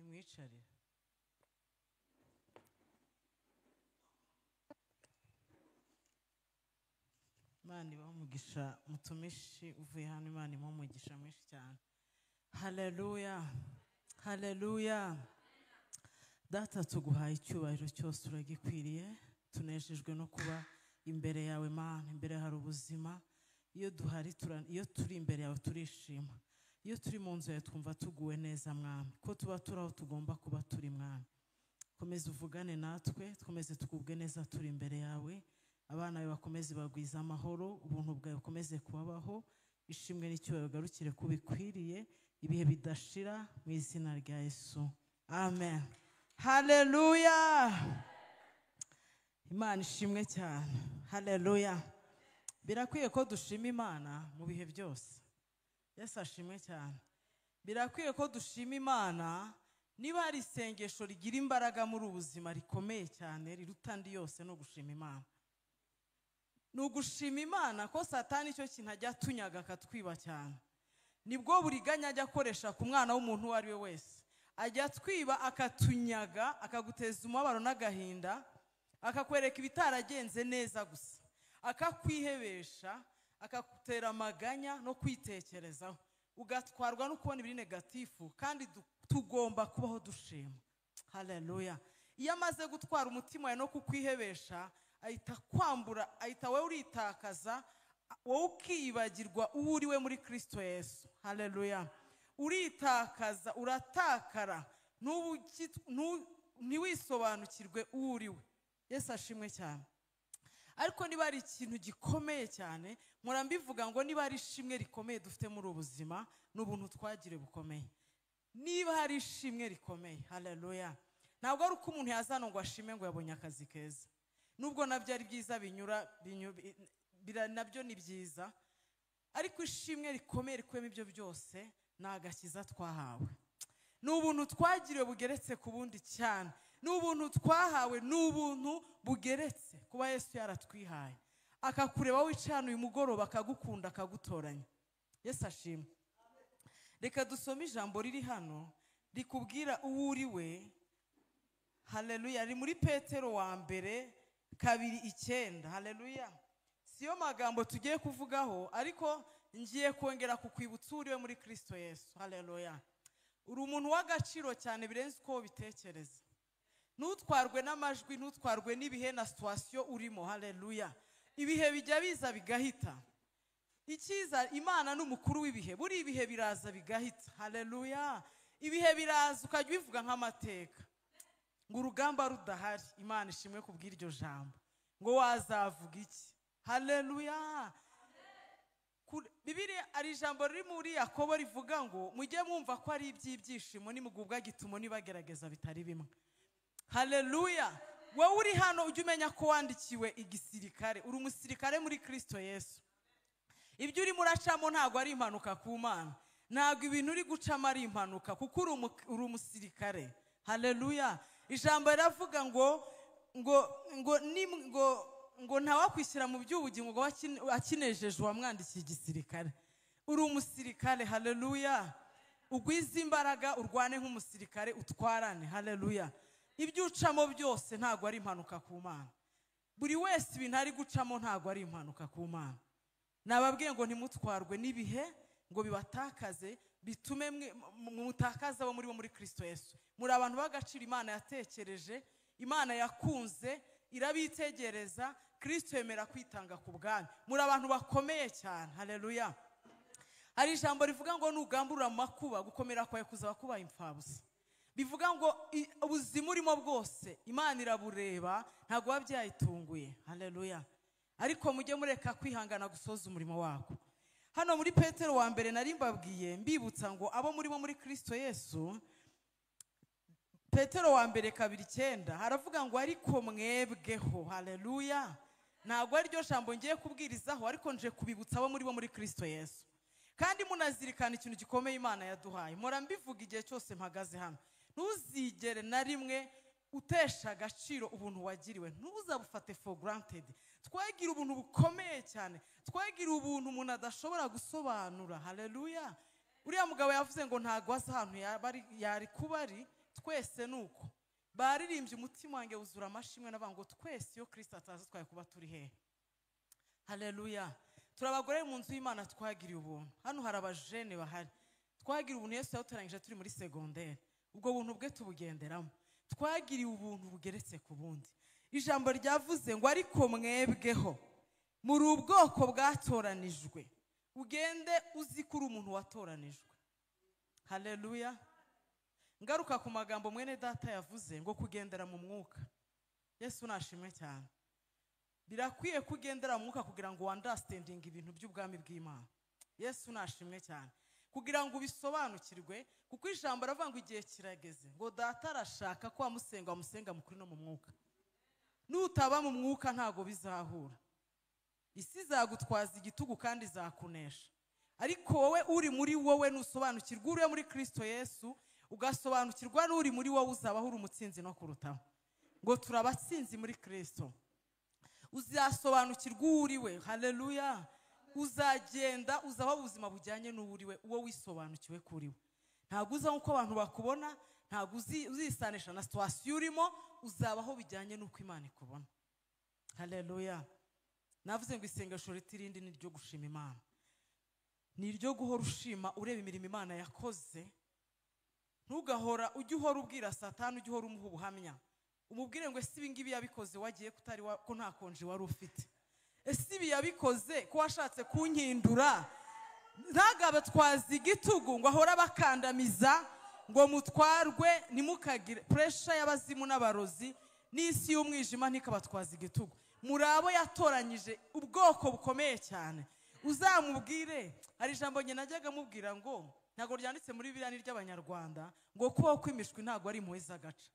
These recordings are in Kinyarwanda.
nimwicare. Imana ibamugisha mutumishi uvuye hano, Imana ibamugisha mwinshi cyane. Haleluya, haleluya. Data tuguhaye icyubahiro cyose, uragikwiriye. Tunejejwe no kuba imbere yawe Mana. Imbere hari ubuzima. Iyo turi imbere yawe turishima. Iyo turi mu nzu yawe twumva tuguwe neza Mwami, ko tuba turi aho tugomba kuba turi Mwami. Komeza uvugane natwe, twomeze tukubwe neza turi imbere yawe. Abana bawe bakomeze bagwiza amahoro, ubuntu bwawe bukomeze kubabaho. Ishimwe n'icyubahiro garukire kubikwiriye ibihe bidashira mu izina rya Yesu, amen. Haleluya. Imana ishimwe cyane. Haleluya. Birakwiye ko dushima Imana mu bihe byose. Yesu ashimwe cyane. Birakwiye ko dushima Imana niba hari isengesho rigira imbaraga muri ubuzima rikomeye cyane riruta andi yose, no gushima Imana. Nugushima Imana ko Satani cyo kintu ajya tunyaga akatwiba cyane. Nibwo buriganya ajya akoresha ku mwana w'umuntu uwo ari we wese. Ajya twiba akatunyaga, akaguteza umubabaro n'agahinda, akakwereka ibitaragenze neza gusa, akakwihebesha, akakutera amaganya no kwitekerezaho, ugatwarwa no kubona ibiri negatifu. Kandi tugomba kubaho dushima. Haleluya. Iyo amaze gutwara umutima wawe no kukwihebesha, ahita kwambura, ahita wowe uritakaza, wowe ukibagirwa uwo uriwe muri Kristo Yesu. Haleluya. Uritakaza, uratakara, ntiwisobanukirwe uwo uriwe. Yesu ashimwe cyane. Ariko niba ari ikintu gikomeye cyane, murambivuga ngo niba ari ishimwe rikomeye dufite muri ubuzima, n'ubuntu twagire bukomeye. Niba hari ishimwe rikomeye, haleluya, ntabwo ari uko umuntu yazana ngo ashime ngo yabonye akazi keza. Nubwo nabyo ari byiza, nabyo ni byiza, ariko ishimwe rikomeye rikuyemo ibyo byose ni agakiza twahawe. Ni ubuntu twagiriwe bugeretse ku bundi cyane. Ni ubuntu twahawe, ni ubuntu bugeretse kuba Yesu yaratwihaye, akakureba wicana uyu mugoroba, akagukunda, akagutoranya. Yesu ashimwe. Reka dusome ijambo riri hano rikubwira uwo uriwe. Haleluya. Ari muri Petero wa mbere 2:9. Haleluya. Siyo magambo tugiye kuvugaho, ariko ngiye kongera kukwibutsa uriwe muri Kristo Yesu. Haleluya. Uri umuntu w'agaciro cyane birenze uko bitekereza. Nutwarwe n'amajwi, nutwarwe n'ibihe na situation urimo. Haleluya. Ibihe bijya biza bigahita. Ikiza Imana n'umukuru w'ibihe, buri ibihe biraza bigahita. Haleluya. Ibihe biraza ukajya bivuga nk'amateka, ngo urugamba rudahari. Imana ishimwe kubwira iryo jambo, ngo wazavuga iki? Haleluya. Bibiliya ari ijambo riri muri Yakobo rivuga ngo mujye mwumva ko ari iby'ibyishimo nimugubwa gitumo nibagerageza bitari bimwe. Haleluya. Wowe uri hano ujye umenya ko wandikiwe igisirikare, uri umusirikare muri Kristo Yesu. Ibyo uri muracamo ntabwo ari impanuka ku Mana, ntabwo ibintu uri gucamo ari impanuka, kuko uri umusirikare. Haleluya. Ijambo riravuga ngo ntawakwishyira mu by'ubugingo ngo akinejeje uwamwandikiye igisirikare. Uri umusirikare. Haleluya. Ugwize imbaraga, urwane nk'umusirikare, utwarane. Haleluya. Ibyo ucamo byose ntabwo ari impanuka ku Mana. Buri wese ibintu ari gucamo ntabwo ari impanuka ku Mana. Nababwiye ngo ntimutwarwe n'ibihe ngo bibatakaze, bitume mutakaza abo muri Kristo Yesu. Muri abantu b'agaciro Imana yatekereje, Imana yakunze, irabitegereza. Kristo yemera kwitanga ku bwanyu. Muri abantu bakomeye cyane. Haleluya. Hari ijambo rivuga ngo nugamburura amakuba, gukomera kwawe kuzaba kubaye imfabusa. Bivuga ngo ubuzima urimo bwose Imana irabureba, ntabwo wabyayitunguye. Haleluya. Ariko mujye mureka kwihangana gusoza umurimo wako. Hano muri Petero wa mbere nari mbabwiye mbibutsa ngo abo muri Kristo Yesu, Petero wa mbere 2:9 haravuga ngo ariko mwebweho. Haleluya. Ntabwo ari ryo jambo ngiye kubwirizaho, ariko nje kubibutsa abo muri Kristo Yesu. Kandi munazirikana ikintu gikomeye Imana yaduhaye. Mpora mbivuga igihe cyose mpagaze hano, ntuzigere na rimwe utesha agaciro ubuntu wagiriwe. Ntuzabufate for granted. Twagira ubuntu bukomeye cyane, twagira ubuntu umuntu adashobora gusobanura. Haleluya. Uriya mugabo yavuze ngo ntago asa ahantu yari kuba ari, twese nuko baririmbye umutima wanjye wuzura amashimwe n'abango twese iyo Kristo ataza twaye kuba turi hehe. Haleluya. Turabagore mu nzu y'Imana twagiriye ubuntu. Hano hari abajene bahari. Twagiriye ubuntu Yesu yaturangije turi muri secondaire. Ubwo buntu bwe tubugenderamo. Twagiriye ubuntu bugeretse ku bundi. Ijambo ryavuze ngo ariko mwebweho muri ubwoko bwatoranijwe ugende uzi kuri umuntu watoranijwe. Haleluya. Ngaruka ku magambo mwene data yavuze ngo kugendera mu mwuka. Yesu nashimwe cyane. Birakwiye kugendera mu mwuka kugira ngo understanding ibintu by'ubwami bw'Imana. Yesu nashimwe cyane. Kugira ngo bisobanukirwe kuko ijambo ravuga ngo igihe kirageze ngo data arashaka ko amusenga mukuri no mu mwuka. Nutaba mu mwuka ntago bizahura. Isi zagutwaza igitugu kandi zakunesha. Ariko wowe uri muri wowe nusobanukirwa uri muri Kristo Yesu ugasobanukirwa n'uri muri wowe uzabaho uri umutsinzi no kurutaho. Ngo turabatsinzi muri Kristo. Uzasobanukirwa uri we. Haleluya. Uzagenda uzaho ubuzima bujyanye n'uriwe uwo wisobanukiwe kuri we. Ntago uza nkuko abantu bakubona, ntago uzisanisha na situation urimo, uzabaho bijyanye n'uko Imana ikubona. Haleluya. Navuze ngo isengesho ritirindi ni ryo gushima Imana. Ni ryo guhora ushima ureba imirimo Imana yakoze. Ntugahora ujye uhora ubwira Satani ujye uhora umuha ubuhamya. Umubwire ngo ese ibi ngibi yabikoze wagiye kutari ko nta konje wari ufite. Ese ibi yabikoze ko washatse kunkindura. Ntagabe twazi igitugu ngo ahora bakandamiza ngo mutwarwe nimukagire pressure y'abazimu n'abarozi n'isi y'umwijima ntikabatwaza igitugu. Murabo yatoranyije ubwoko bukomeye cyane. Uzamubwire ari ijambo nge najyaga mubwira ngo ntago ryanditse muri Bibiliya ry'Abanyarwanda ngo kubaho kwimishwe ntago ari impuhwe z'agaca.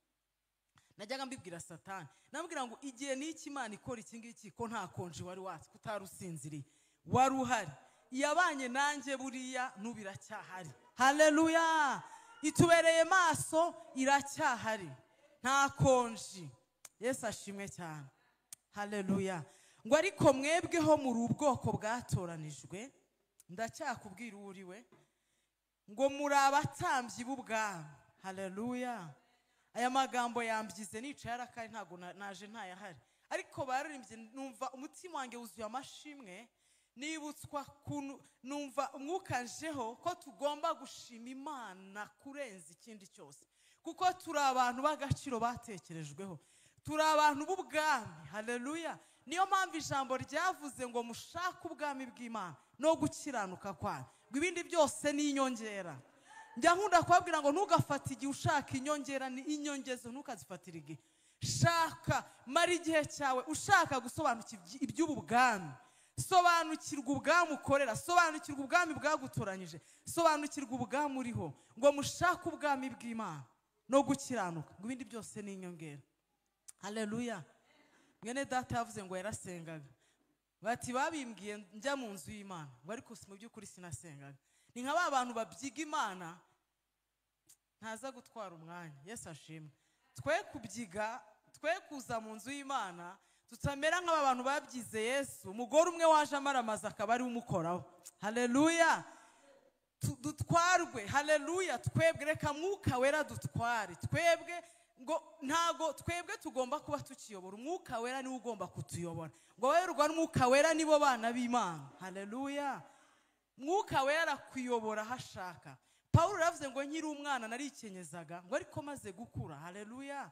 Najyaga mbibwira Satani nabwira ngo igihe n'iki Imana ikora iki ngiki ko nta konje wari watse kutarusinziriye wari uhari yabanye nanjye buriya nubiracyahari. Haleluya. Itubereye maso iracyahari nta konje. Yesu ashimwe cyane. Haleluya. Ngo ariko mwebweho muri ubwoko bwatoranijwe ndacyakubwira uriwe ngo muri abatambyi b'ubwami. Haleluya. Aya magambo yambyize nicaye arakari ntago naje ntayahari. Ariko baririmbye numva umutima wanjye wuzuye amashimwe nibutswa numva umwukanjeho ko tugomba gushima Imana kurenza ikindi cyose kuko turi abantu b'agaciro batekerejweho. Turi abantu b'ubwami. Haleluya. Niyo mpamvu ijambo ryavuze ngo mushake ubwami bw'Imana no gukiranuka kwayo. Ibindi byose ni inyongera. Njya nkunda kubabwira ngo ntugafate igihe ushaka inyongera ni inyongezo ntukazifatira igihe. Shaka mara igihe cyawe ushaka gusobanukirwa iby'ubu bwami. Sobanukirwa ubwami ukorera, sobanukirwa ubwami bwagutoranyije, sobanukirwa ubwami uriho ngo mushake ubwami bw'Imana no gukiranuka. Ibindi byose ni inyongera. Haleluya. Mwene data yavuze ngo yarasengaga. Bati babimbwiye njya mu nzu y'Imana. Bari kusi mu by'ukuri sinasengaga. Ni nka ba bantu babyiga Imana ntaza gutwara umwanya. Yesu ashimwe. Twe kubyiga, twe kuza mu nzu y'Imana, tutamera nk'aba bantu babyize Yesu. Umugore umwe waje amaramaza akaba ari umukoraho. Haleluya. Dutwarwe. Haleluya. Twebwe reka Mwuka Wera dutware. Twebwe ngo ntago twebwe tugomba kuba tukiyobora. Umwuka Wera niwe ugomba kutuyobora. Ngo abayoborwa n'Umwuka Wera nibo bana b'Imana. Haleluya. Mwuka Wera kuyobora hashaka. Paulo yavuze ngo nkiri umwana narikenyezaga ngo ariko maze gukura. Haleluya.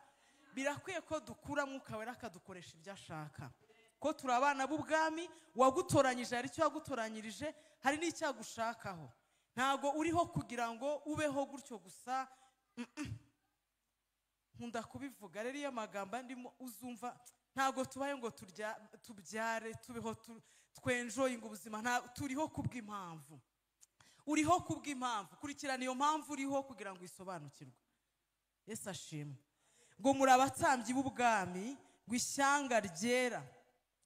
Birakwiye ko dukura Mwuka Wera akadukoresha ibyo ashaka. Ko turi abana b'ubwami wagutoranyije hari icyo wagutoranyirije hari n'icyagushakaho. Ntago uriho kugira ngo ubeho gutyo gusa. Nkunda kubivuga rero iyo magambo ndimo uzumva ntago tubaye ngo tubyare tubeho twenjoyinga ubuzima. Turiho kubw'impamvu. Uriho kubw'impamvu. Kurikirana iyo mpamvu uriho kugira ngo isobanukirwe. Yesu ashimwe. Ngo muri abatambyi b'ubwami ngo ishyanga ryera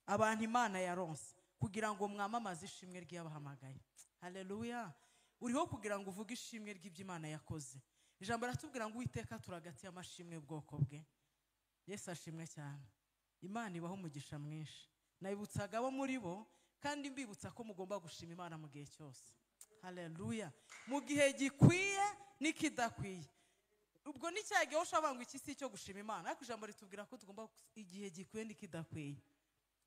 abantu Imana yaronse kugira ngo mwamamaze ishimwe ry'abahamagaye. Haleluya. Uriho kugira ngo uvuge ishimwe ry'iby'Imana yakoze. Ijambo ratubwira ngo Uwiteka turagati y'amashimwe bwoko bwe. Yesu ashimwe cyane. Imana ibaho umugisha mwinshi. Nabibutsaga abo muri bo kandi mbibutsa ko mugomba gushima Imana mu gihe cyose. Haleluya. Mu gihe gikwiye nikidakwiye. ubwo ni cyagiye ushobora ngo iki si cyo gushima Imana, ariko ijambo ritubwira ko tugomba igihe gikwiye n'ikidakwiye.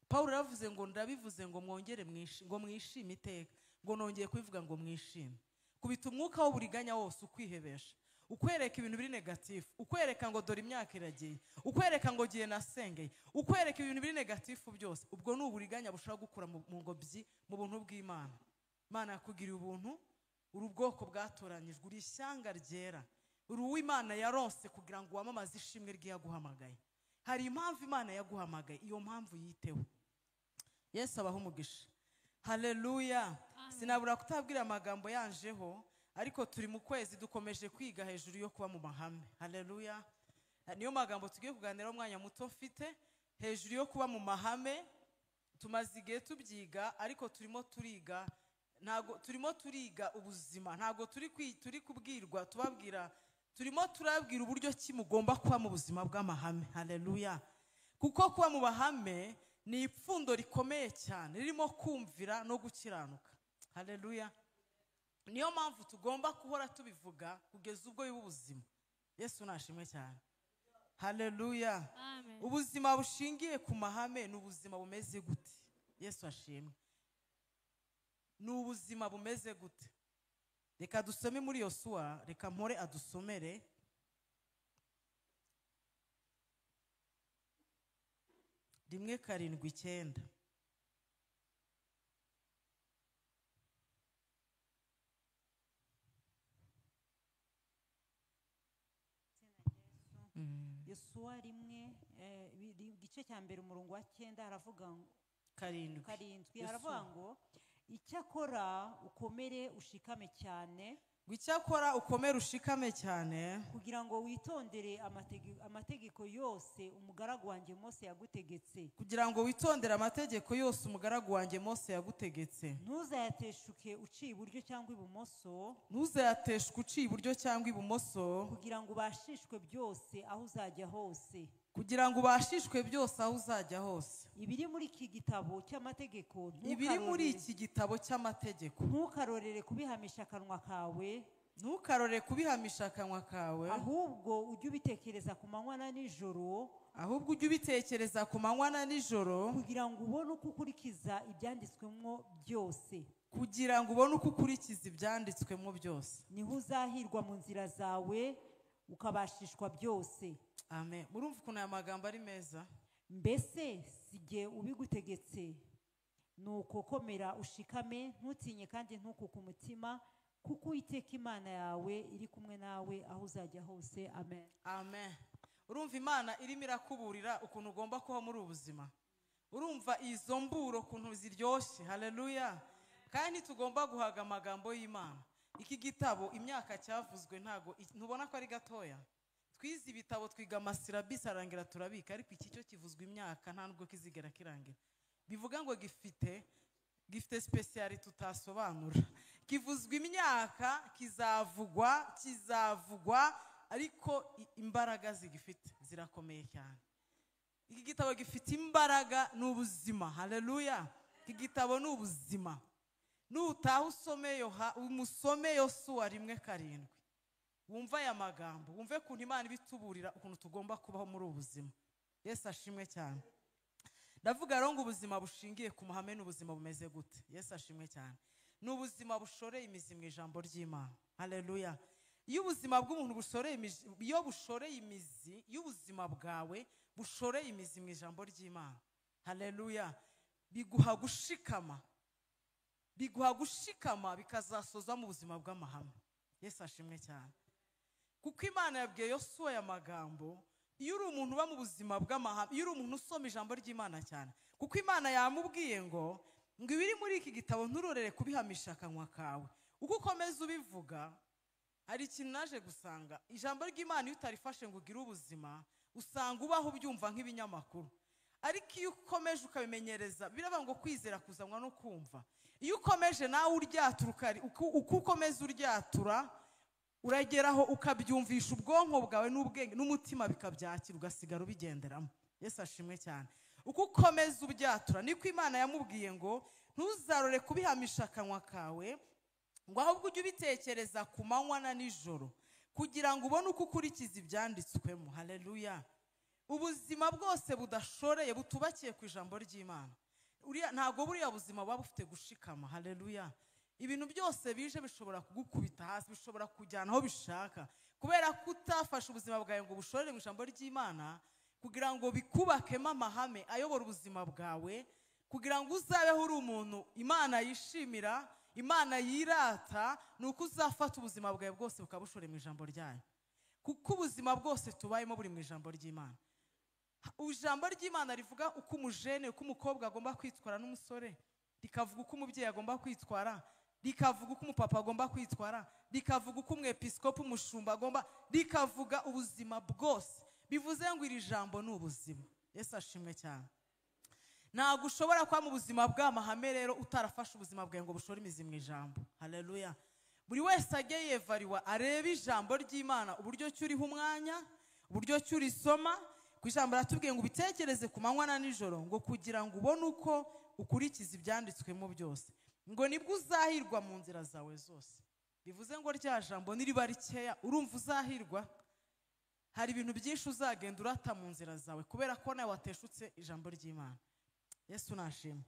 Paulo yavuze ngo ndabivuze ngo mwongere ngo mwishime iteka, ngo nongeye kubivuga ngo mwishime. Kubita umwuka w'uburiganya wose ukwihebesha, ukwereka ibintu biri negatifu, ukwereka ngo dore imyaka iragiye, ukwereka ngo giye nasengeye, ukwereka ibintu biri negatifu byose, ubwo ni uburiganya bushobora gukura mu ngobyi mu buntu bw'Imana. Imana yakugiriye ubuntu, uri ubwoko bwatoranyijwe, uri ishyanga ryera, uri uw'Imana yaronse kugira ngo wamamaze ishimwe ry'iyaguhamagaye. Hari impamvu Imana yaguhamagaye, iyo mpamvu yiteho. Yesu abaho umugisha. Haleluya. Sinabura kutabwira amagambo yanjeho, ariko turi mu kwezi dukomeje kwiga hejuru yo kuba mu mahame. Haleluya. Niyo magambo tugiye kuganiraho umwanya muto mfite, hejuru yo kuba mu mahame. Tumaze igihe tubyiga, ariko turimo turiga ubuzima, ntago turi kubwirwa tubabwira, turimo turabwira uburyo ki mugomba kuba mu buzima bw'amahame. Haleluya. Kuko kuba mu bahame ni ipfundo rikomeye cyane ririmo kumvira no gukiranuka. Haleluya. Niyo mpamvu tugomba kuhora tubivuga kugeza ubwo biba ubuzima. Yesu nashimwe cyane. Haleluya. Ubuzima bushingiye ku mahame ni ubuzima bumeze gute? Yesu ashimwe. Ni ubuzima bumeze gute? Reka dusome muri Yosuwa, reka mpore adusomere. Rimwe 7:9. Yosuwa 1 igice cya mbere umurongo wa 9 haravuga ngo 7 haravuga ngo icyakora ukomere ushikame cyane, Icyakora ukomere ushikame cyane, kugira ngo witondere amategeko yose umugaragu wanjye Mose yagutegetse. Kugira ngo witondere amategeko yose umugaragu wanjye Mose yagutegetse. Ntuzayateshuke uciye iburyo cyangwa ibumoso. Ntuzayateshuke uciye iburyo cyangwa ibumoso. Kugira ngo ubashishwe byose aho uzajya hose. Kugira ngo ubashishwe byose aho uzajya hose. Ibiri muri iki gitabo cy'amategeko, ntukarorere kubihamisha akanwa kawe. Ntukarore kubihamisha akanwa kawe. Ahubwo ujye ubitekereza ku manywa na nijoro. Kugira ngo ubone uko ukurikiza ibyanditswemo byose. Niho uzahirwa mu nzira zawe, ukabashishwa byose. Amen. Murumva ukuntu aya magambo ari meza? Mbese sijye ubigutegetse, nuko komera ushikame, ntutinye kandi ntukuke umutima, kuko Uwiteka Imana yawe iri kumwe nawe aho uzajya hose. Amen. Amen. Urumva Imana irimo irakuburira ukuntu ugomba kuba muri ubuzima. Urumva izo mburo ukuntu ziryoshye. Haleluya. Kandi tugomba guhaga amagambo y'Imana. Iki gitabo imyaka cyavuzwe ntago ntubona ko ari gatoya. Twize ibitabo twiga amasirabisi arangira turabika, ariko iki cyo kivuzwe imyaka nta nubwo kizigera kirangira. Bivuga ngo gifite speciali tutasobanura. Kivuzwe imyaka, kizavugwa, ariko imbaraga zigifite zirakomeye cyane. Iki gitabo gifite imbaraga n'ubuzima. Haleluya. Iki gitabo n'ubuzima. Nutaha umusome Yosuwa 1:7. Wumva aya magambo, wumve ukuntu Imana ibituburira ukuntu tugomba kubaho muri ubuzima. Yesu ashimwe cyane. Ndavuga rero ngo ubuzima bushingiye ku mahame n'ubuzima bumeze gute? Yesu ashimwe cyane. Ni ubuzima bushoreye imizi mu ijambo ry'Imana. Haleluya. Iyo ubuzima bw'umuntu bushoreye imizi, iyo ubuzima bwawe bushoreye imizi mu ijambo ry'Imana. Haleluya. Biguha gushikama bikazasoza mu buzima bw'amahame. Yesu ashimwe cyane. Kuko Imana yabwiye Yosuwa aya magambo, iyo uri umuntu uba mu buzima bw'amahame, iyo uri umuntu usoma ijambo ry'Imana cyane, kuko Imana yamubwiye ngo ibiri muri iki gitabo nturorere kubihamisha akanwa kawe. Uko ukomeza ubivuga, hari ikintu naje gusanga, ijambo ry'Imana iyo utarifashe ngo ugire ubuzima, usanga ubaho ubyumva nk'ibinyamakuru. Ariko iyo ukomeje ukabimenyereza, biraba ngo kwizera kuzanwa no kumva. Iyo ukomeje nawe uryatura, uko ukomeza uryatura, urageraho ukabyumvisha ubwonko bwawe n'ubwenge n'umutima bikabyakira, ugasigara ubigenderamo. Yesu ashimwe cyane. Uko ukomeza ubyatura niko Imana yamubwiye ngo ntuzarore kubihamisha akanwa kawe, ngo ahubwo ujye ubitekereza ku manywa na nijoro, kugira ngo ubone uko ukurikiza ibyanditswemo. Haleluya. Ubuzima bwose budashoreye butubakiye ku ijambo ry'Imana, ntabwo buriya buzima buba bufite gushikama. Haleluya. Ibintu byose bije bishobora kugukubita hasi, bishobora kujyana aho bishaka, kubera ko utafashe ubuzima bwawe ngo bushorere mu ijambo ry'Imana, kugira ngo bikubakemo amahame ayobora ubuzima bwawe, kugira ngo uzabeho uri umuntu Imana yishimira, Imana yirata, nuko uzafata ubuzima bwawe bwose bukabushore mu ijambo ryayo, kuko ubuzima bwose tubayemo buri mu ijambo ry'Imana. Ijambo ry'Imana rivuga uko umujene, uko umukobwa agomba kwitwara n'umusore, rikavuga uko umubyeyi agomba kwitwara, rikavuga uko umupapa agomba kwitwara, rikavuga uko umwepiskopi, umushumba agomba, rikavuga ubuzima bwose. Bivuze ngo iri jambo ni ubuzima. Yesu ashimwe cyane. Ntabwo ushobora kuba mu buzima bw'amahame rero utarafashe ubuzima bwawe ngo bushore imizi mu ijambo. Haleluya. Buri wese ajye yevariwa, arebe ijambo ry'Imana uburyo cyuriho umwanya, uburyo cyurisoma. Ku ijambo ratubwiye ngo ubitekereze ku manywa na nijoro, ngo kugira ngo ubone uko ukurikiza ibyanditswemo byose, ngo nibwo uzahirwa mu nzira zawe zose. Bivuze ngo rya jambo niriba rikeya urumva uzahirwa. Hari ibintu byinshi uzagenda urata mu nzira zawe kubera ko nawe wateshutse ijambo ry'Imana. Yesu nashimwe.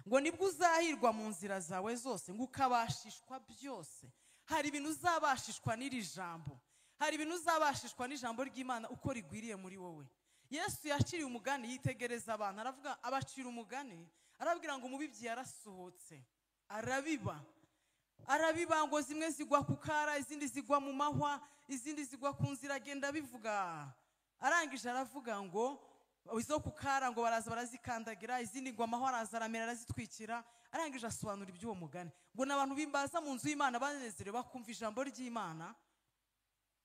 Ngo nibwo uzahirwa mu nzira zawe zose, ngo ukabashishwa byose. Hari ibintu uzabashishwa n'iri jambo, hari ibintu uzabashishwa n'ijambo ry'Imana uko rigwiriye muri wowe. Yesu yaciriye umugani, yitegereza abantu, aravuga, abacira umugani, arabwira ngo umubibyi yarasohotse arabiba. Arabiba ngo zimwe zigwa ku kara, izindi zigwa mu mahwa, izindi zigwa ku nzira, agenda bivuga. Arangije aravuga ngo izo ku kara ngo baraza barazikandagira, izindi ngo amahwa araza aramera arazitwikira. Arangije asobanura iby'uwo mugani, ngo n'abantu bimbaza mu nzu y'Imana banezerewe bakumva ijambo ry'Imana,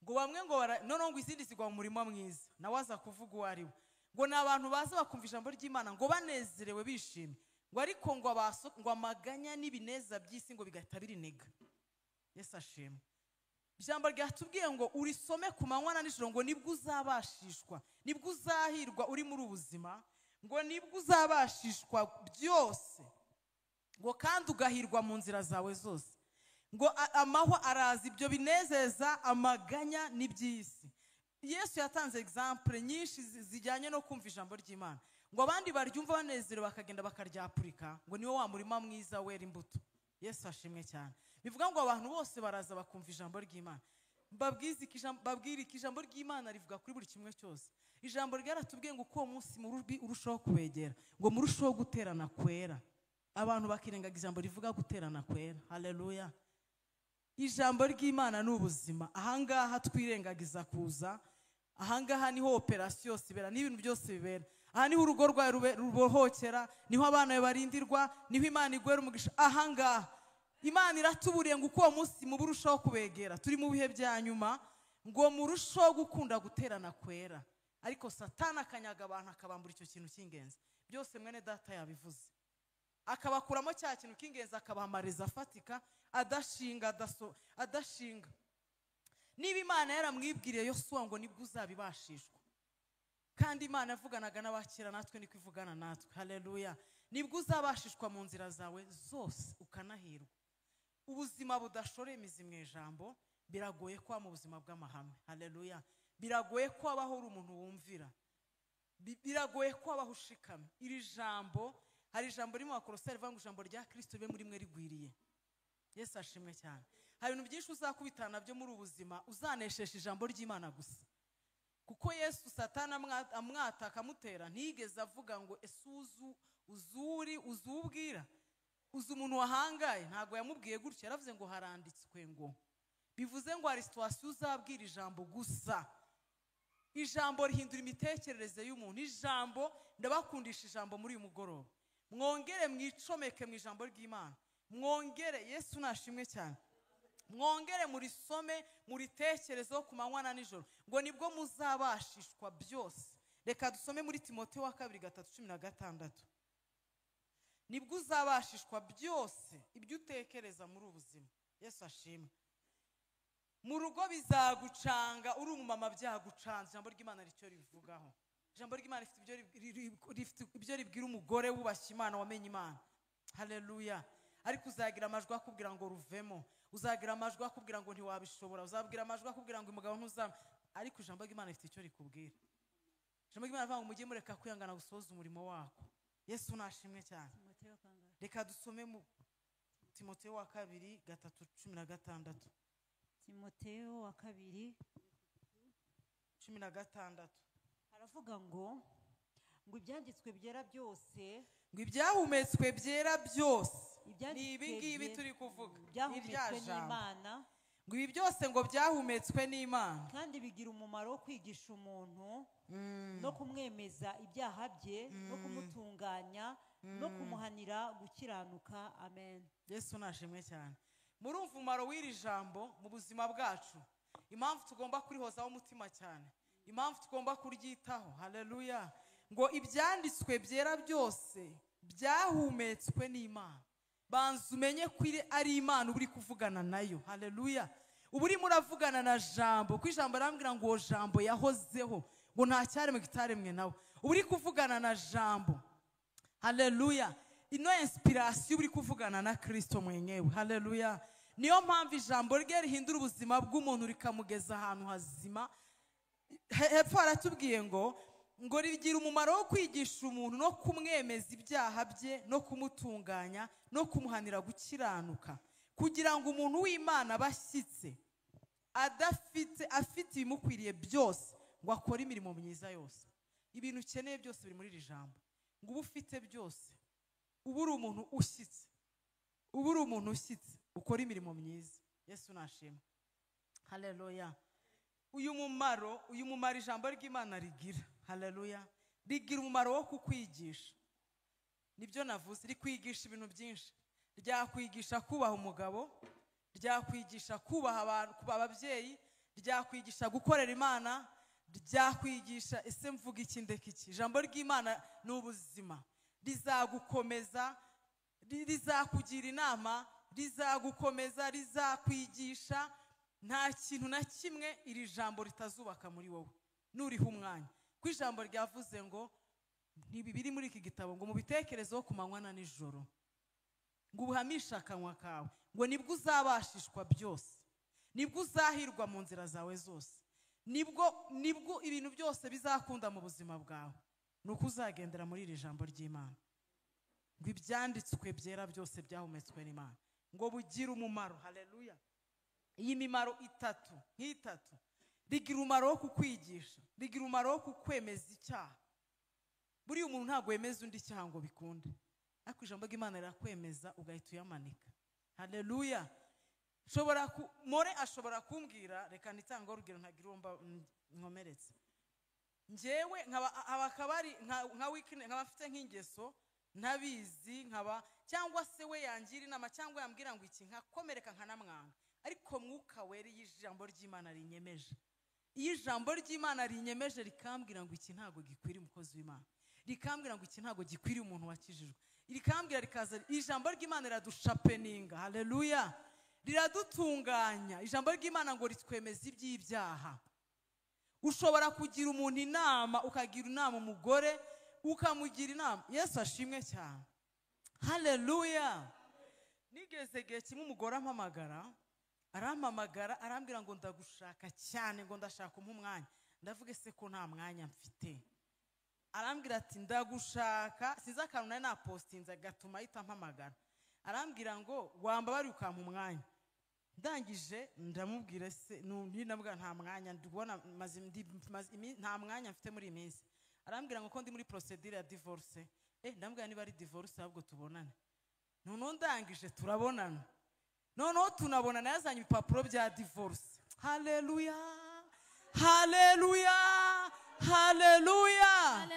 ngo bamwe ngo noneho ngo izindi zigwa mu murima mwiza, nawe aza kuvuga uwo ari we. Ngo ni abantu baza bakumva ijambo ry'Imana ngo banezerewe bishimye, ngo ariko ngo amaganya n'ibineza by'isi ngo bigahita birinega. Yesu ashimwe. Ijambo ryatubwiye ngo urisome ku manywa na nijoro, ngo nibwo uzabashishwa, nibwo uzahirwa uri muri ubuzima, ngo nibwo uzabashishwa byose, ngo kandi ugahirwa mu nzira zawe zose. Ngo amahwa araza ibyo binezeza, amaganya n'iby'isi. Yesu yatanze example nyinshi zijyanye no kumva ijambo ry'Imana, ngo abandi baryumva banezerewe bakagenda bakaryapurika, ngo niwo wa murima mwiza wera imbuto. Yesu ashimwe cyane. Bivuga ngo abantu bose baraza bakumva ijambo ry'Imana. Babwire ko ijambo ry'Imana rivuga kuri buri kimwe cyose. Ijambo ryaratubwiye ngo uko uwo munsi urushaho kubegera, ngo murushaho guterana kwera. Abantu bakirengaga ijambo rivuga guterana kwera. Haleluya. Ijambo ry'Imana ni ubuzima. Ahangaha twirengagiza kuza, ahangaha niho operasiyo yose ibera, n'ibintu byose bibera. Aha niho urugo rwawe rubohokera, niho abana bawe barindirwa, niho Imana igwera umugisha. Ahangaha Imana iratuburiye ngo uko uwo munsi murushaho kubegera. Turi mu bihe bya nyuma, ngo murushaho gukunda guterana kwera. Ariko Satani akanyaga abantu akabambura icyo kintu cy'ingenzi. Byose mwene data yabivuze, akabakuramo cya kintu cy'ingenzi, akabahamariza afatika, adashinga. Niba Imana yaramwibwiriye Yosuwa ngo nibwo uzabibashishwa, kandi Imana yavuganaga n'abakira, natwe niko ivugana natwe. Haleluya. Nibwo uzabashishwa mu nzira zawe zose ukanahirwa. Ubuzima budashoreye imizi mu ijambo biragoye kuba mu buzima bw'amahame. Haleluya. Biragoye ko abaho uri umuntu wumvira, biragoye ko abaho ushikame. Iri jambo, hari ijambo rimo Abakolosai rivuga ngo ijambo rya Kristo ribe muri mwe rigwiriye. Yesu ashimwe cyane. Hari ibintu byinshi uzakubitana byo muri ubuzima uzaneshesha ijambo ry'Imana gusa, kuko Yesu Satani amwata akamutera, ntiyigeze avuga ngo ese uzubwira, uzi umuntu wahangaye. Ntabwo yamubwiye gutyo, yaravuze ngo haranditswe ngo. Bivuze ngo hari situasiyo uzabwira ijambo gusa. Ijambo rihindura imitekerereze y'umuntu. Ijambo, ndabakundisha ijambo muri uyu mugoroba. Mwongere mwicomeke mu ijambo ry'Imana, mwongere. Yesu nashimwe cyane. Mwongere murisome, muritekerezeho ku manywa na nijoro, ngo nibwo muzabashishwa byose. Reka dusome muri Timoteyo wa 2:3-16. Nibwo uzabashishwa byose ibyo utekereza muri ubuzima. Yesu ashimwe. Mu rugo bizagucanga, uri umumama byagucanze. Ijambo ry'Imana ricyo rivugaho. Ijambo ry'Imana rifite ibyo ribwira umugore wubashye Imana, wamenye Imana. Haleluya. Ariko uzagira amajwi akubwira ngo ruvemo, uzagira amajwi akubwira ngo ntiwabishobora, uzabwira amajwi akubwira ngo umugabo ntuzama, ariko ijambo ry'Imana rifite icyo rikubwira. Ijambo ry'Imana rivuga ngo mujye mureka kwihangana gusohoza umurimo wako. Yesu nashimwe cyane. Reka dusome mu Timoteyo wa 2:16. Timoteyo wa 2:16 haravuga ngo ibyanditswe byera byose, ngo ibyahumetswe byera byose, ni ibi ngibi turi kuvuga, byahumetswe n'Imana, ngo ibi byose ngo byahumetswe n'Imana, kandi bigira umumaro wo kwigisha umuntu no kumwemeza ibyaha bye no kumutunganya no kumuhanira gukiranuka. Amen. Yesu nashimwe cyane. Murumva umumaro w'iri jambo mu buzima bwacu, impamvu tugomba kurihozaho umutima cyane, impamvu tugomba kuryitaho. Haleluya. Ngo ibyanditswe byera byose byahumetswe n'Imana. Banza umenye ko ari Imana uri kuvugana nayo. Haleluya. Ubu urimo uravugana na jambo, ko ijambo arambwira ngo uwo jambo yahozeho, ngo nta cyaremwe kitaremwe nawe. Ubu uri kuvugana na jambo. Haleluya. Ino inspiration uri kuvugana na Kristo mwenyewe. Haleluya. Niyo mpamvu ijambo rye rihindura ubuzima bw'umuntu rikamugeza ahantu hazima. Hepfo aratubwiye ngo rigira umumaro wo kwigisha umuntu no kumwemeza ibyaha bye no kumutunganya no kumuhanira gukiranuka, kugira ngo umuntu w'Imana bashyitse afite ibimukwiriye byose, ngo akore imirimo myiza yose. Ibintu ukeneye byose biri muri iri jambo. Ngo uba ufite byose, uba uri umuntu ushyitse, ukora imirimo myiza. Yesu nashimwe. Haleluya. Uyu mumaro ijambo ry'Imana rigira. Haleluya. Rigira umumaro wo kukwigisha. Nibyo navuze, rikwigisha ibintu byinshi. Ryakwigisha kubaha umugabo, ryakwigisha kubaha ababyeyi, ryakwigisha gukorera Imana, ryakwigisha ese mvuga iki ndeka iki. Ijambo ry'Imana ni ubuzima. Rizagukomeza, rizakugira inama, rizagukomeza, rizakwigisha. Nta kintu na kimwe iri jambo ritazubaka muri wowe nuriho umwanya. Ko ijambo ryavuze ngo ntibiri muri iki gitabo ngo mubitekerezeho ku manywa na nijoro, ngo ubuhamisha akanwa kawe, ngo nibwo uzabashishwa byose, nibwo uzahirwa mu nzira zawe zose, nibwo ibintu byose bizakunda mu buzima bwawe, nuko uzagendera muri iri jambo ry'Imana. Ngo ibyanditswe byera byose byahumetswe n'Imana, ngo bugira umumaro. Haleluya. Iyi mimaro itatu rigira umumaro wo kukwigisha, rigira umumaro wo kukwemeza icyaha. Buriya umuntu ntabwo wemeza undi icyaha ngo bikunde, ariko ijambo ry'Imana rirakwemeza ugahita uyamanika. Haleluya. More ashobora kumbwira, reka nitanga urugero ntagira uwo nkomeretse. Njyewe nkaba mfite nk'ingeso ntabizi, cyangwa se we yangira inama cyangwa yambwira ngo iki nkakomereka nkanamwanga, ariko Mwuka Wera y'ijambo ry'Imana rinyemeje. Iyo ijambo ry'Imana rinyemeje rikambwira ngo iki ntago gikwiriye umukozi w'Imana, rikambwira ngo iki ntago gikwiriye umuntu wakijijwe, rikambwira rikaza, ijambo ry'Imana riradushapeninga. Haleluya. Riradutunganya. Ijambo ry'Imana ngo ritwemeza iby'ibyaha. Ushobora kugira umuntu inama, ukagira inama umugore, ukamugira inama. Yesu ashimwe cyane. Haleluya. Nigeze gihe kimwe umugore arampamagara arambwira ngo ndagushaka cyane, ngo ndashaka umwanya. Ndavuga ese ko nta mwanya mfite. Arambwira ati ndagushaka, siza akantu nari napostinze gatuma ahita ampamagara. Arambwira ngo wambabari ukampa umwanya. Ndangije ndamubwira se nabwa nta mwanya ndubona nta mwanya mfite muri iminsi. Arambwira ngo ko ndi muri procedure ya divorce. Ndambwira niba ari divorce ahubwo tubonane. Noneho ndangije turabonana. Noneho tunabonana yazanye ibipapuro bya divorce. Haleluya. Haleluya. Haleluya.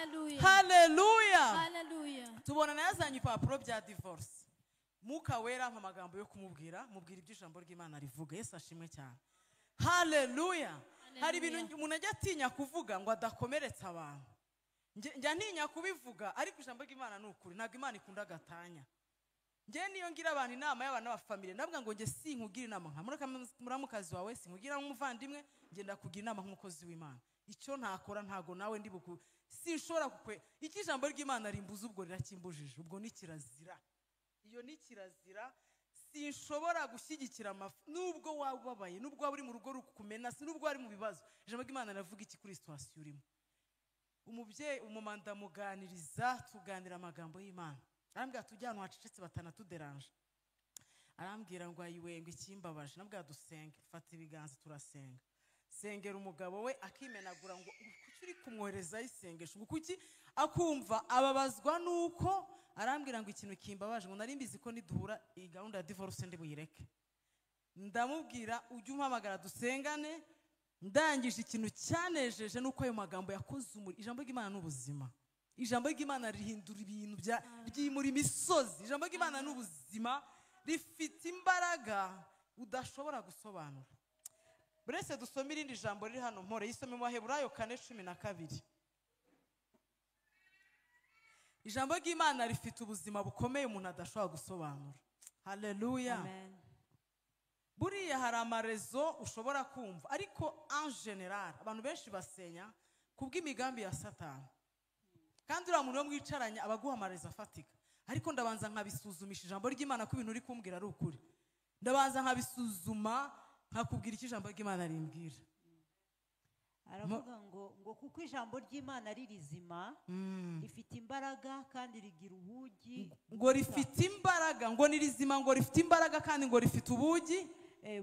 Haleluya. Haleluya. Tubonana yazanye ibipapuro bya divorce. Mwuka Wera mu magambo yo kumubwira, mubwira iby'ijambo ry'Imana rivuga. Yesu ashimwe cyane. Haleluya. Hari ibintu umuntu ajya atinya kuvuga ngo adakomeretsa abantu. Njya ntinya kubivuga, ariko ijambo ry'Imana ni ukuri. Ntabwo Imana ikunda gatanya. Njye niyo ngira abantu inama y'abana b'afamily, ndavuga ngo njye sinkugira inama nka muramukazi wawe, sinkugira nk'umuvandimwe, njye ndakugira inama nk'umukozi w'Imana. Icyo ntakora ntago nawe ndi buku sinshobora kukwe. Iki jambo ry'Imana rimbuza ubwo rirakimbujije, ubwo ni kirazira. Iyo ni kirazira. sinshobora gushyigikira nubwo waba ubabaye, nubwo waba uri mu rugo rukumena, nubwo wari mu bibazo. Ijambo ry'Imana navuga iki kuri situation urimo? Umubyeyi umumanda muganiriza, tuganira amagambo y'Imana. Arambwira tujyana hacecetse batanatuderanje. Arambwira ngo ayiwe ngo ikimbabaje. Nabwira dusenge, fata ibiganza turasenga. Sengera umugabo we akimenagura ngo kuki uri kumwohereza isengesho, ngo kuki akumva ababazwa nuko. Arambwira ngo ikintu kimbabaje, ngo nari mbizi ko niduhura iyi gahunda ya divorce ndi buyireke. Ndamubwira ujye umpamagara dusengane. Ndangije ikintu cyanejeje nuko ayo magambo yakoze umuri. Ijambo ry'Imana n'ubuzima. Ijambo ry'Imana rihindura ibintu ryimura imisozi. Ijambo ry'Imana n'ubuzima, rifite imbaraga udashobora gusobanura. Buretse dusome irindi jambo riri hano mpore, yisome mu Baheburayo 4:12. Ijambo ry'Imana rifite ubuzima bukomeye umuntu adashobora gusobanura. Haleluya. Amen. Buriya hari amarezo ushobora kumva, ariko en general abantu benshi basenya kubw'imigambi ya Satani. Kandi uriya muntu wo mwicaranye abaguha amarezo afatika. Ariko ndabanza nkabisuzumisha ijambo ry'Imana ko ibintu uri kumbwira ari ukuri. Ndabanza nkabisuzuma nkakubwira iki ijambo ry'Imana rimbwira. Aravuga ngo kuko ijambo ry'Imana ari rizima, rifite imbaraga kandi rigira ubugi. Ngo rifite imbaraga, ngo ni rizima, ngo rifite imbaraga kandi ngo rifite ubugi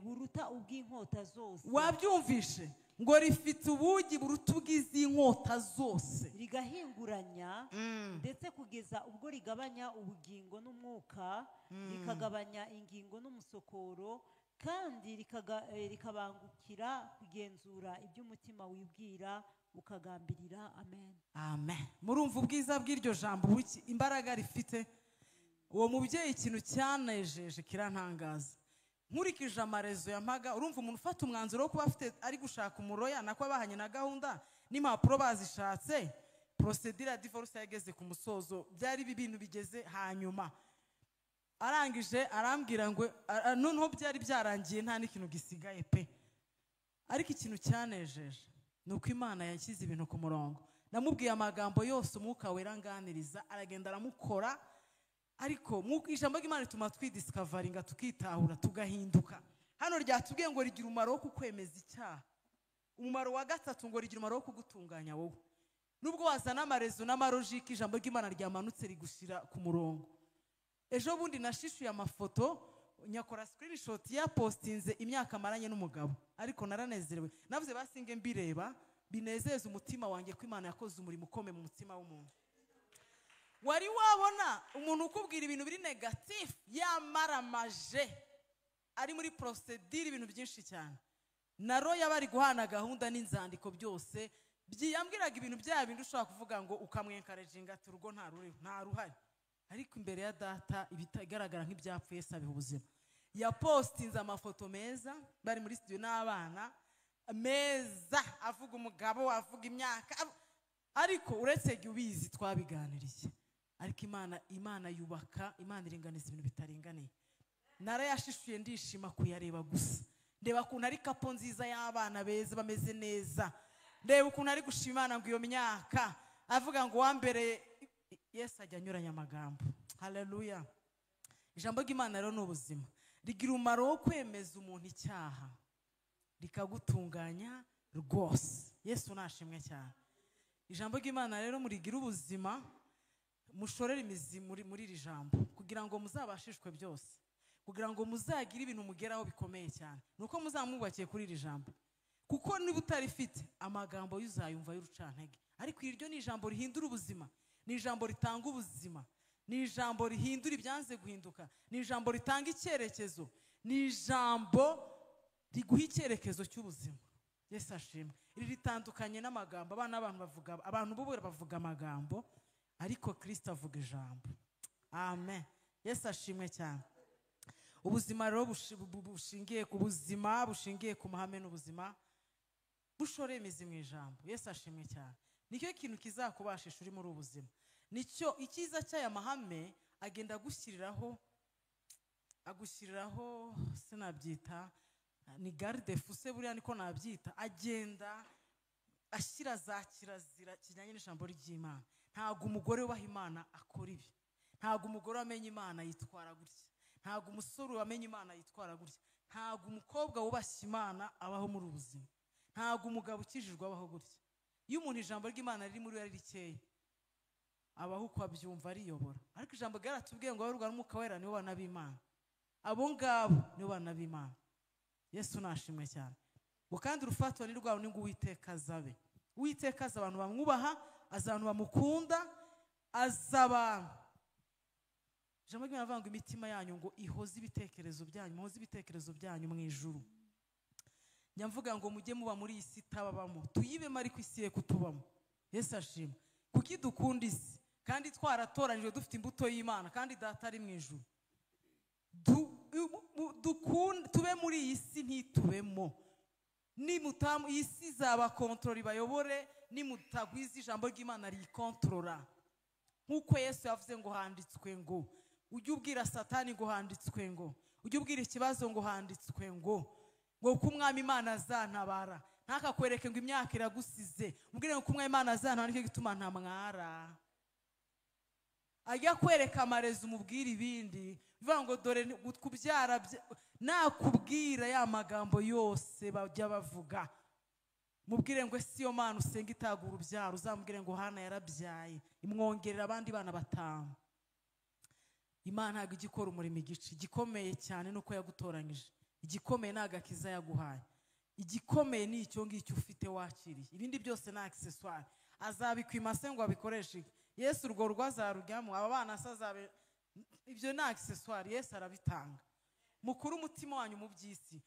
buruta ubw'inkota zose. Wabyumvishe? Ngo rifite ubugi buruta ubw'inkota zose, rigahinguranya ndetse kugeza ubwo rigabanya ubugingo n'umwuka, rikagabanya ingingo n'umusokoro, kandi rikabangukira kugenzura iby'umutima wibwira ukagambirira. Amen. Amen. Murumva ubwiza bw'iryo jambo, imbaraga rifite. Uwo mubyeyi ikintu cyanejeje kirantangaza. Nkurikije amarezo yampaga, urumva umuntu ufata umwanzuro wo kuba afite ari gushaka umuroya, nako abahanye na gahunda n'impapuro bazishatse, procedure ya divorce yageze ku musozo, byari ibintu bigeze hanyuma. Arangije arambwira ngo noneho byari byarangiye nta n'ikintu gisigaye pe. Ariko ikintu cyanejeje nuko Imana yashyize ibintu ku murongo. Namubwiye amagambo yose umwuka wera nganiriza, aragenda aramukora. Ariko ijambo ry'Imana rituma twidiscoveringa, tukitahura, tugahinduka. Hano ryatubwiye ngo rigira umumaro wo kukwemeza icyaha. Umumaro wa gatatu ngo rigira umumaro wo kugutunganya wowe. Nubwo wazana amarezo n'amarojiki, ijambo ry'Imana ryamanutse rigushira ku murongo. Ejo bundi nashishuye amafoto, nyakora screenshot ya postinze imyaka maranye n'umugabo, ariko naranezerewe. Navuze basinge mbireba binezeza umutima wanjye ko Imana yakoze umurimo ukomeye mu mutima w'umuntu. Wari wabona umuntu ukubwira ibintu biri negative yamaramaje ari muri procedure ibintu byinshi cyane. Naro yabari guhana gahunda n'inzandiko byose byiyambwiraga ibintu bya bindi ushobora kuvuga ngo ukamwencouraginga ati urugo nta ruhari. Ariko imbere ya data ibitagaragara nk'ibyapfuye sabiha ubuzima. Ya postinze amafoto meza bari muri studio n'abana meza, avuga umugabo, avuga imyaka, ariko uretse ubizi twabiganiriye. Ariko Imana yubaka, Imana iringaniza ibintu bitaringaniye. Narayashishuye ndishima kuyareba gusa. Ndeba ukuntu ari kapo nziza y'abana beza bameze neza. Ndeba ukuntu ari gushima Imana ngo iyo myaka, avuga ngo wambere Yesu ajya anyuranya amagambo. Haleluya. Ijambo ry'Imana rero n'ubuzima, rigira umumaro wo kwemeza umuntu icyaha, rikagutunganya rwose. Yesu nashimwe cyane. Ijambo ry'Imana rero murigira ubuzima, mushorere imizi muri iri jambo kugira ngo muzabashishwe byose, kugira ngo muzagire ibintu mugeraho bikomeye cyane. Nuko muzamwubakiye kuri iri jambo, kuko niba utarifite amagambo yuzayumva y'urucantege. Ariko iryo ni ijambo rihindura ubuzima, ni ijambo ritanga ubuzima, ni ijambo rihindura ibyanze guhinduka, ni ijambo ritanga icyerekezo, ni ijambo riguha icyerekezo cy'ubuzima. Yesu ashimwe. Iri ritandukanye n'amagambo abantu bubura bavuga amagambo, ariko Kristo avuga ijambo. Amen. Yesu ashimwe cyane. Ubuzima rero bushingiye ku buzima, bushingiye ku mahame n'ubuzima, bushoreye imizi mu ijambo. Yesu ashimwe cyane. Nicyo kintu kizakubashisha uri muri ubuzima. Nicyo icyiza cy'aya mahame agenda agushyiriraho sinabyita ni garde fuse, buriya niko nabyita. Agenda ashyira za kirazira kijyanye n'ijambo ry'Imana. Ntabwo umugore wubaha Imana akora ibi. Ntabwo umugore wamenye Imana yitwara gutya. ntago umusore wamenye Imana yitwara gutya, ntago umukobwa wubashye Imana abaho muri ubuzima, ntago umugabo ukijijwe abaho gutya. Iyo umuntu ijambo ry'Imana riri muri we ari rikeya, abaho uko abyumva ariyobora. Ariko ijambo ryaratubwiye ngo abarurwa n'Umwuka Wera nibo bana b'Imana, abo ngabo nibo bana b'Imana. Yesu nashimwe cyane. Ngo kandi urufatwa ni rwawe ni ngo Uwiteka azabe. Uwiteka aza abantu bamwubaha, aza abantu bamukunda, aza abantu. Ijambo ry'Imana rivuga ngo imitima yanyu ngo ihoze ibitekerezo byanyu, muhoze ibitekerezo byanyu mu ijuru. Nyamvuga ngo mujye muba muri iyi si itababamo, tuyibemo ariko isi ye kutubamo. Yesu ashimwe. Kuki dukunda isi kandi twaratoranyijwe dufite imbuto y'Imana kandi data ari mu ijuru. Tube muri iyi si ntitubemo. Nimutamu iyi si izaba kontrol ibayobore, nimutagwiza ijambo ry'Imana rikontorora. Nkuko Yesu yavuze ngo handitswe ngo, ujye ubwira Satani ngo handitswe ngo, ujye ubwira ikibazo ngo handitswe ngo ko umwami Imana azantabara. Ntakakwereke ngo imyaka iragusize, ubwire ngo umwami Imana azantabara, nicyo gituma ntamwara. Ajya kwereka amarezo umubwira ibindi, bivuga ngo dore kubyara nakubwira ya magambo yose bajya bavuga. Mubwire ngo ese iyo Mana usenga itagura urubyaro, uzamubwire ngo Hana yarabyaye imwongerera abandi bana 5. Imana ntabwo igikora umurimo igice, igikomeye cyane nuko yagutoranyije. Igikomeye ni agakiza yaguhaye, igikomeye ni icyo ngicyo ufite wakiriye, ibindi byose ni accessoire. Azabikwima se ngo abikoreshe. Yesu urwo rwazarujyamo, aba bana asazabe, ibyo ni accessoire. Yesu arabitanga. Mukuru umutima wanyu mu by'isi,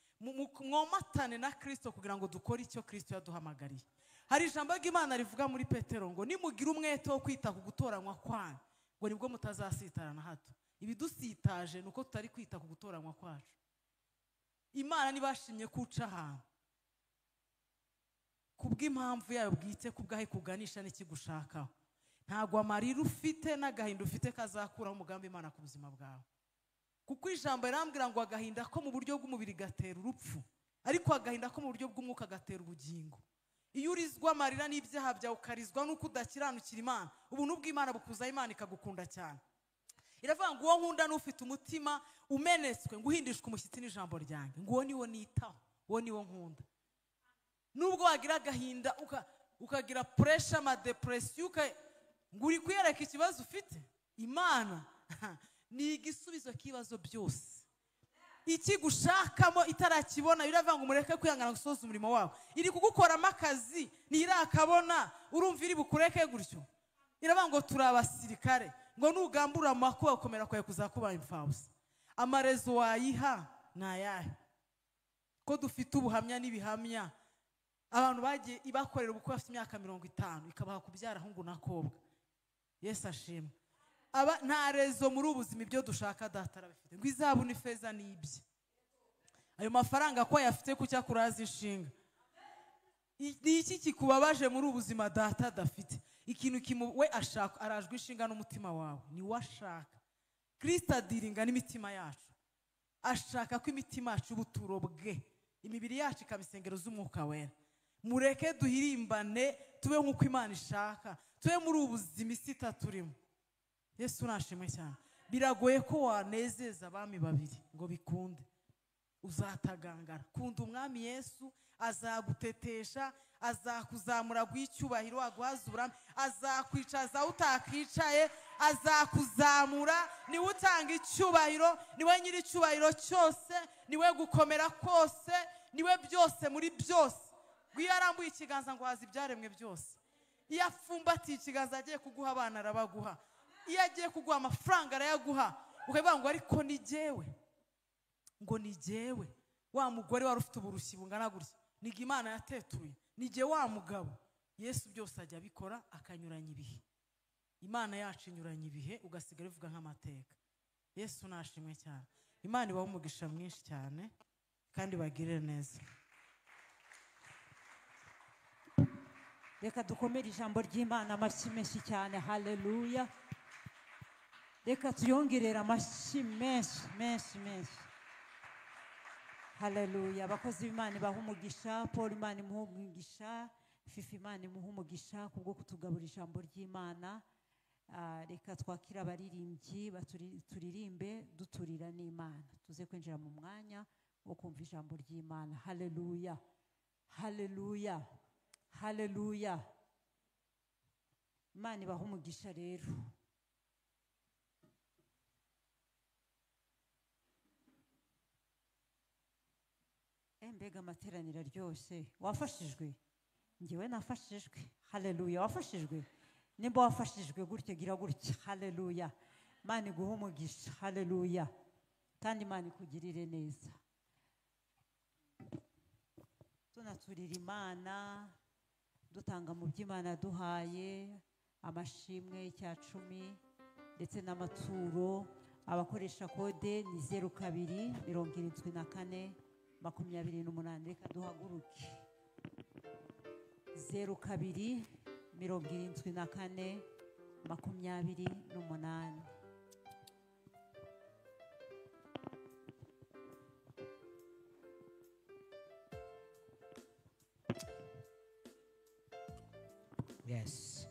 mwomatane na Kristo kugira ngo dukore icyo Kristo yaduhamagariye. Hari ijambo ry'Imana rivuga muri Petero ngo nimugira umwete wo kwita ku gutoranywa kwanyu, ngo nibwo mutazasitara na hato. Ibidusitaje nuko tutari kwita ku gutoranywa kwacu. Imana nibashimye kuca ahantu kubw'impamvu yayo bwite, kubwahe kuganisha n'ikigushakaho. Ntago amarira ufite n'agahinda ufite kazakuraho umugambi Imana ku buzima bwawe. Kuko ijambo rirambwira ngo agahinda ko mu buryo bw'umubiri gatera urupfu, ariko agahinda ko mu buryo bw'umwuka gatera ubugingo. Iyo urizwa amarira n'ibyaha byawe ukarizwa nuko udakiranukira Imana, ubuntu bw'Imana bukuza Imana ikagukunda cyane. Iravuga ngo uwo nkunda n'ufite umutima umenetswe ngo uhindishwe umushyitsi n'ijambo ryanjye, ngo uwo niwo nitaho, uwo niwo nkunda. Nubwo wagira agahinda ukagira pressure, ama depression, ngo uri kwiyereka ikibazo ufite, Imana ni igisubizo kibazo byose. Ikigushakamo itarakibona, biravuga ngo mureke kwihangana gusoza umurimo wawe. Iri kugukoramo akazi ntirakabona, urumva iri bukureke gutyo. Iravuga ngo turi abasirikare, ngo nugambura amakuba ukomera kwawe kuzakuba imfabusa. Amarezo wayiha nayahe? Ko dufite ubuhamya n'ibihamya, abantu bagiye ibakorera ubukwe bafite imyaka 50 ikabaha kubyara hungu nakobwa. Yesu ashimwe. Aba nta rezo muri ubuzima ibyo dushaka data arabifite, ngo izabu ni feza n'ibye. Ayo mafaranga ko yafite kucya kuraza inshinga. Ni iki kikubabaje muri ubuzima data adafite? Ikintu we ashaka, arajwe inshinga n'umutima wawe, ni washaka. Kristo adiringa n'imitima yacu, ashaka ko imitima yacu ubuturo bwe, imibiri yacu ikabisengero z'Umwuka Wera. Mureke duhirimbane, tube nk'uko Imana ishaka, tube muri ubuzima isi itaturimo. Yesu nashimwe cyane. Biragoye ko wanezeza abami babiri ngo bikunde, uzatagangara. Kunda umwami Yesu, azagutetesha, azakuzamura gw'icyubahiro, aguhaza uburame, azakwicaza utakicaye, azakuzamura. Niwe utanga icyubahiro, niwe nyiri icyubahiro cyose, niwe gukomera kose, niwe byose muri byose. Iyo arambuye ikiganza ngo haza ibyaremwe byose. Iyo afumbatiye ikiganza agiye kuguha abana arabaguha, iyo agiye kuguha amafaranga arayaguha. Ukavuga ngo ariko ni jyewe, ngo ni jyewe wa mugore wari ufite uburushyi bungana gutya, ni Imana yatetuye, ni jye wa mugabo. Yesu byose ajya bikora akanyuranya ibihe. Imana yacu inyuranya ibihe, ugasigara uvuga nk'amateka. Yesu nashimwe cyane. Imana ibaho umugisha mwinshi cyane kandi bagirire neza. Reka dukomere ijambo ry'Imana amashyi menshi cyane. Haleluya. Reka tuyongerera amashyi menshi menshi menshi. Haleluya. Abakozi b'Imana baha umugisha, Paul Imana imuha umugisha, Fifi Imana imuha umugisha kubwo kutugabura ijambo ry'Imana. reka twakira abaririmbyi turirimbe duturira n'Imana tuze kwinjira mu mwanya wo kumva ijambo ry'Imana. Haleluya, haleluya, haleluya. Imana ibaha umugisha rero. Mbega amateraniro aryoshye. Wafashijwe? Ngewe nafashijwe. Haleluya. Wafashijwe? Nimba wafashijwe gutyo gira gutya. Haleluya. Imana iguha umugisha. Haleluya. Kandi Imana ikugirire neza. Tunaturira Imana, dutanga mu by'Imana duhaye amashimwe y'Icyacumi ndetse n'amaturo. Abakoresha kode ni 0274 28. Reka duhaguruke. 0274 28. Yes.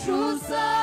Chusa